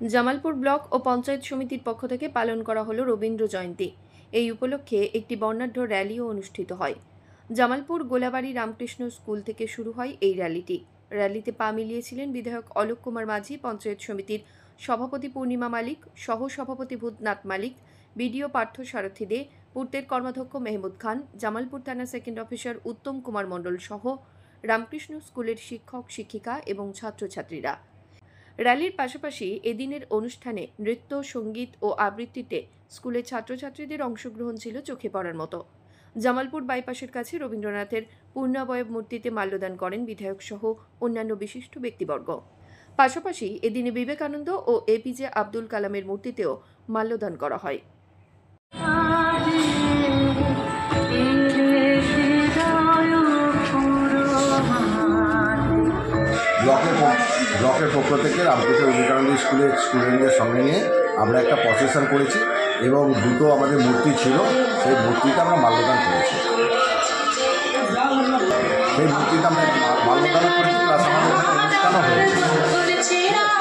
Jamalpur block ও পঞ্চায়েত সমিতির পক্ষ থেকে পালন করা হলো রবীন্দ্র জয়ন্তী। এই উপলক্ষে একটি বর্ণাঢ্য র্যালিও অনুষ্ঠিত হয়। জামালপুর গোলাবাড়ি রামকৃষ্ণ স্কুল থেকে শুরু হয় এই র্যালিটি। র্যালিতে পা মিলিয়েছিলেন বিধায়ক অলোক কুমার মাঝি, পঞ্চায়েত সমিতির সভাপতি পূর্ণিমা মালিক, সহ সভাপতি ভূতনাথ মালিক, বিডিও পার্থ সারথী দে, পূর্তের কর্মাধ্যক্ষ মেহমুদ খান, জামালপুর থানা সেকেন্ড অফিসার উত্তম কুমার মণ্ডল সহ রামকৃষ্ণ স্কুলের শিক্ষক শিক্ষিকা এবং ছাত্রছাত্রীরা। র্যালির পাশাপাশি এদিনের অনুষ্ঠানে নৃত্য, সঙ্গীত ও আবৃত্তিতে স্কুলের ছাত্রছাত্রীদের অংশগ্রহণ ছিল চোখে পড়ার মতো। জামালপুর বাইপাসের কাছে রবীন্দ্রনাথের পূর্ণাবয়ব মূর্তিতে মাল্যদান করেন বিধায়ক সহ অন্যান্য বিশিষ্ট ব্যক্তিবর্গ। পাশাপাশি এদিনে বিবেকানন্দ ও এপিজে আব্দুল কালামের মূর্তিতেও মাল্যদান করা হয়। ব্লকের পক্ষ থেকে রামকৃষ্ণ বিবেকানন্দ স্কুলের স্টুডেন্টদের সঙ্গে নিয়ে আমরা একটা প্রসেশন করেছি এবং দুটো আমাদের মূর্তি ছিল, সেই মূর্তিটা আমরা মাল্যদান করেছি। সেই মূর্তিটা আমরা মাল্যদান করেছি, প্লাস আমাদের অনুষ্ঠানও হয়েছে।